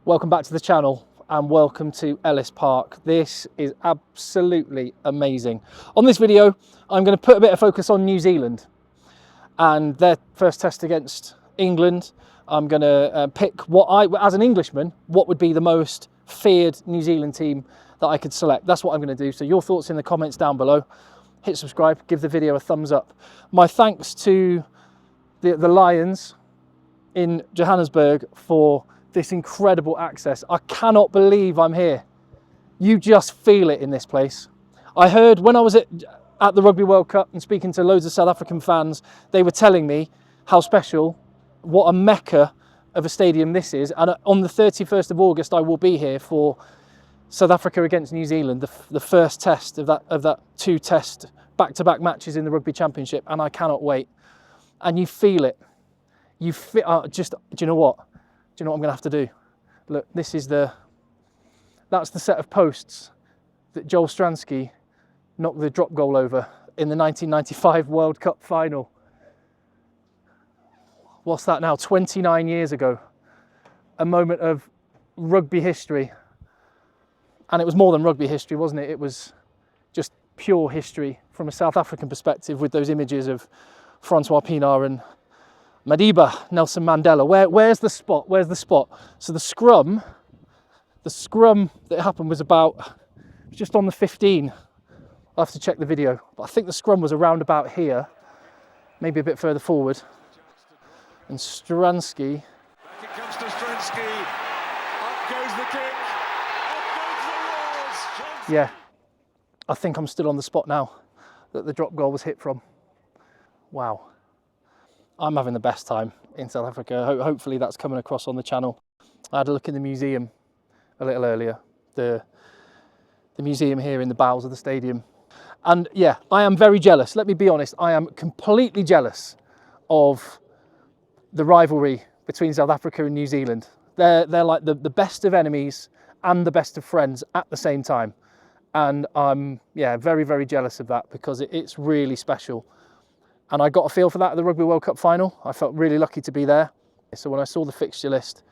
Welcome back to the channel and welcome to Ellis Park. This is absolutely amazing. On this video, I'm going to put a bit of focus on New Zealand and their first test against England. I'm going to pick as an Englishman, what would be the most feared New Zealand team that I could select. That's what I'm going to do. So your thoughts in the comments down below. Hit subscribe, give the video a thumbs up. My thanks to the Lions in Johannesburg for this incredible access. I cannot believe I'm here. You just feel it in this place. I heard when I was at the Rugby World Cup and speaking to loads of South African fans, they were telling me how special, what a mecca of a stadium this is. And on the 31st of August, I will be here for South Africa against New Zealand, the first test of that two-test back-to-back matches in the Rugby Championship, and I cannot wait. And you feel it. You feel do you know what? Do you know what I'm going to have to do? Look, that's the set of posts that Joel Stransky knocked the drop goal over in the 1995 World Cup final. What's that now? 29 years ago. A moment of rugby history. And it was more than rugby history, wasn't it? It was just pure history from a South African perspective with those images of Francois Pienaar and Madiba, Nelson Mandela. Where's the spot? Where's the spot? So the scrum that happened was just on the 15. I'll have to check the video, but I think the scrum was around about here, maybe a bit further forward. And Stransky. Back it comes to Stransky. Up goes the kick. Up goes the Roars. Yeah, I think I'm still on the spot now that the drop goal was hit from. Wow. I'm having the best time in South Africa. Hopefully that's coming across on the channel. I had a look in the museum a little earlier, the museum here in the bowels of the stadium. And yeah, I am very jealous. Let me be honest, I am completely jealous of the rivalry between South Africa and New Zealand. They're like the best of enemies and the best of friends at the same time. And I'm very, very jealous of that because it's really special. And I got a feel for that at the Rugby World Cup final. I felt really lucky to be there. So when I saw the fixture list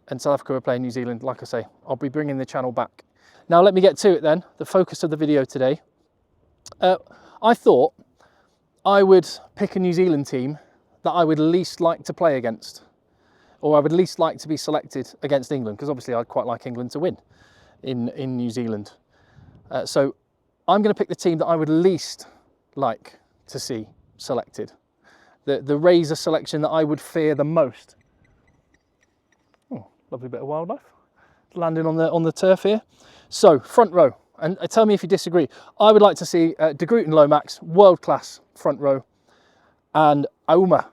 and South Africa were playing New Zealand, like I say, I'll be bringing the channel back. Now let me get to it then, the focus of the video today. I thought I would pick a New Zealand team that I would least like to play against, or I would least like to be selected against England, because obviously I'd quite like England to win in New Zealand. So I'm going to pick the team that I would least like to see selected, the razor selection that I would fear the most. Oh, lovely bit of wildlife landing on the turf here. So front row, and tell me if you disagree. I would like to see De Groot and Lomax, world class front row, and Auma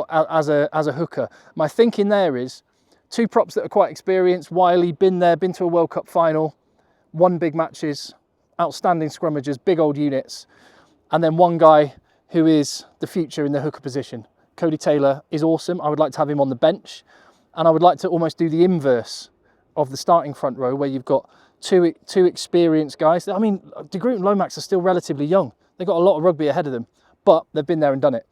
as a hooker. My thinking there is two props that are quite experienced. Wiley, been to a World Cup final, won big matches, outstanding scrummagers, big old units, and then one guy who is the future in the hooker position. Codie Taylor is awesome. I would like to have him on the bench, and I would like to almost do the inverse of the starting front row, where you've got two experienced guys. I mean, De Groot and Lomax are still relatively young. They've got a lot of rugby ahead of them, but they've been there and done it.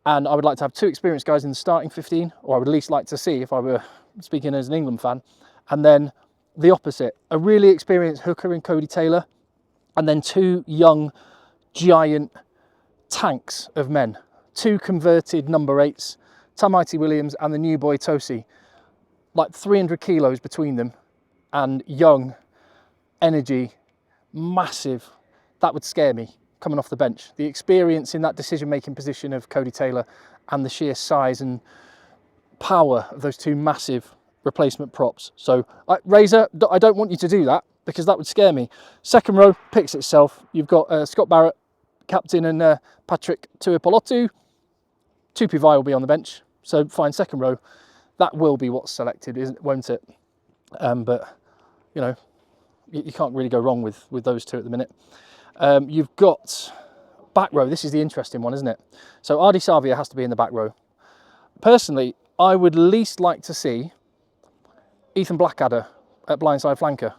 And I would like to have two experienced guys in the starting 15, or I would at least like to see, if I were speaking as an England fan, and then the opposite, a really experienced hooker in Codie Taylor, and then two young, giant tanks of men, two converted number 8s, Tamaiti Williams and the new boy Tosi, like 300 kilos between them, and young, energy, massive. That would scare me coming off the bench. The experience in that decision-making position of Codie Taylor and the sheer size and power of those two massive replacement props. So Razor, I don't want you to do that because that would scare me. Second row picks itself. You've got Scott Barrett, captain, and Patrick Tuipulotu. Tupi-Vai will be on the bench, so fine, second row. That will be what's selected, won't it? But, you know, you can't really go wrong with those two at the minute. You've got back row. This is the interesting one, isn't it? So Ardie Savea has to be in the back row. Personally, I would least like to see Ethan Blackadder at blindside flanker.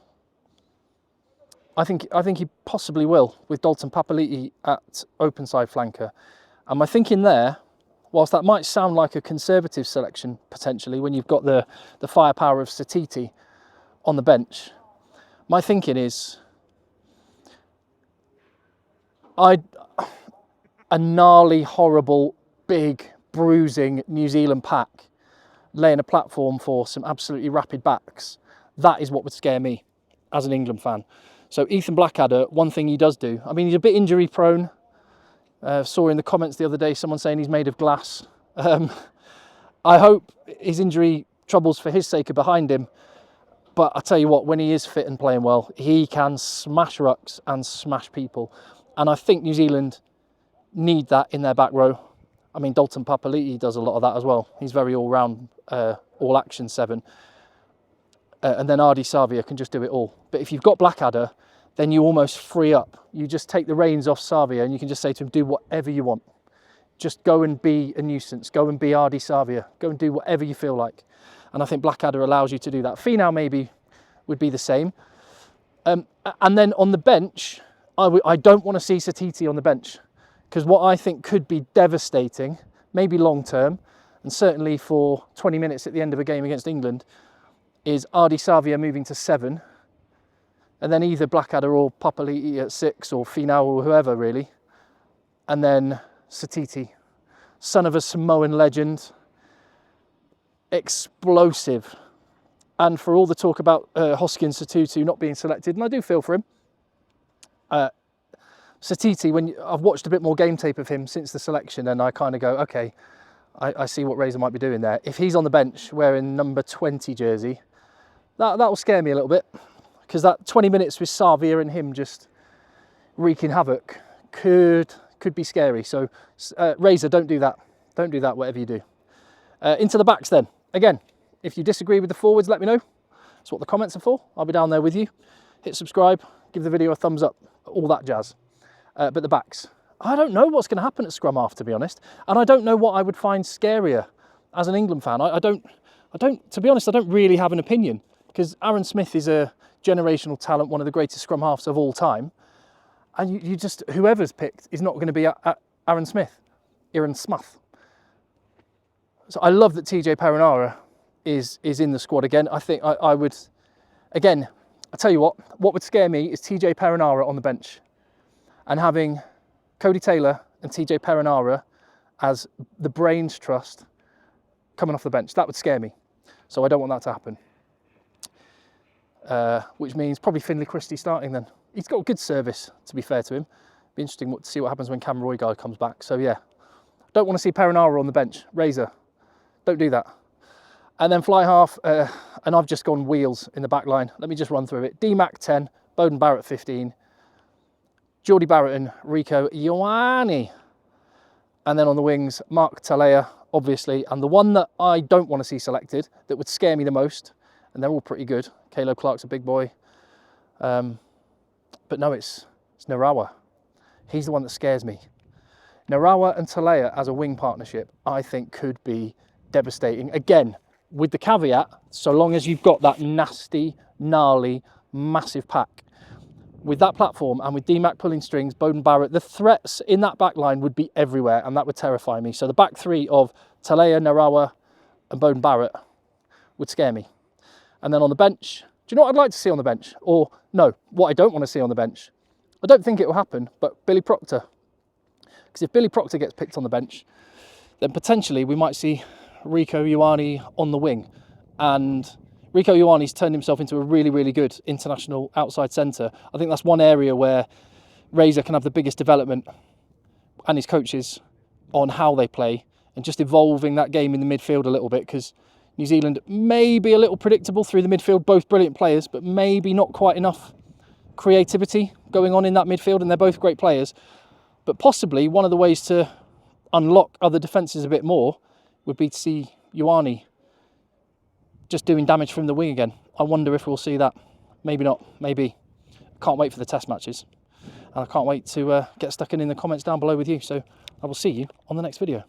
I think he possibly will, with Dalton Papali'i at open side flanker. And my thinking there whilst that might sound like a conservative selection potentially when you've got the firepower of Satiti on the bench, my thinking is a gnarly, horrible, big, bruising New Zealand pack laying a platform for some absolutely rapid backs. That is what would scare me as an England fan. So Ethan Blackadder, one thing he does do, I mean, he's a bit injury prone. Saw in the comments the other day someone saying he's made of glass. I hope his injury troubles for his sake are behind him. But I tell you what, when he is fit and playing well, he can smash rucks and smash people. And I think New Zealand need that in their back row. I mean, Dalton Papali'i does a lot of that as well. He's very all-round, all-action 7. And then Ardie Savia can just do it all. But if you've got Blackadder, then you almost free up. You just take the reins off Savia and you can just say to him, do whatever you want. Just go and be a nuisance. Go and be Ardie Savia. Go and do whatever you feel like. And I think Blackadder allows you to do that. Finau maybe would be the same. And then on the bench, I don't want to see Satiti on the bench. Because what I think could be devastating, maybe long term, and certainly for 20 minutes at the end of a game against England, is Ardie Savia moving to 7, and then either Blackadder or Papali'i at 6, or Finau or whoever really, and then Satiti, son of a Samoan legend, explosive. And for all the talk about Hoskins Sotutu not being selected, and I do feel for him, Satiti, when I've watched a bit more game tape of him since the selection, and I kind of go, okay, I see what Razor might be doing there. If he's on the bench wearing number 20 jersey, that will scare me a little bit, because that 20 minutes with Savia and him just wreaking havoc could be scary. So Razor, don't do that. Don't do that, whatever you do. Into the backs then. Again, if you disagree with the forwards, let me know. That's what the comments are for. I'll be down there with you. Hit subscribe, give the video a thumbs up, all that jazz. But the backs, I don't know what's going to happen at scrum half, to be honest. And I don't know what I would find scarier as an England fan. I don't, to be honest, I don't really have an opinion, because Aaron Smith is a generational talent, one of the greatest scrum halves of all time. And you just, whoever's picked is not going to be Aaron Smith. So I love that TJ Perenara is in the squad again. I think I would, again, I tell you what would scare me is TJ Perenara on the bench, and having Cody Taylor and TJ Perenara as the brains trust coming off the bench. That would scare me. So I don't want that to happen. Which means probably Finlay Christie starting then. He's got good service, to be fair to him. Be interesting to see what happens when Cam Roygaard comes back. So yeah, don't want to see Perenara on the bench. Razor, don't do that. And then fly half, and I've just gone wheels in the back line. Let me just run through it. D-Mac 10, Beauden Barrett 15, Jordie Barrett and Rieko Ioane. And then on the wings, Mark Talea, obviously. And the one that I don't want to see selected, that would scare me the most, and they're all pretty good. Caleb Clark's a big boy. But no, it's Narawa. He's the one that scares me. Narawa and Talea as a wing partnership, I think could be devastating. Again, with the caveat, so long as you've got that nasty, gnarly, massive pack. With that platform and with D-Mac pulling strings, Beauden Barrett, the threats in that back line would be everywhere, and that would terrify me. So the back three of Talea, Narawa and Beauden Barrett would scare me. And then on the bench, do you know what I'd like to see on the bench? Or no, what I don't want to see on the bench. I don't think it will happen, but Billy Proctor. Because if Billy Proctor gets picked on the bench, then potentially we might see Rieko Ioane on the wing. And Rieko Ioane's turned himself into a really, really good international outside centre. I think that's one area where Razor can have the biggest development, and his coaches, on how they play and just evolving that game in the midfield a little bit, because New Zealand may be a little predictable through the midfield, both brilliant players, but maybe not quite enough creativity going on in that midfield, and they're both great players. But possibly one of the ways to unlock other defences a bit more would be to see Ioane just doing damage from the wing again. I wonder if we'll see that. Maybe not, maybe. Can't wait for the test matches. And I can't wait to get stuck in the comments down below with you. So I will see you on the next video.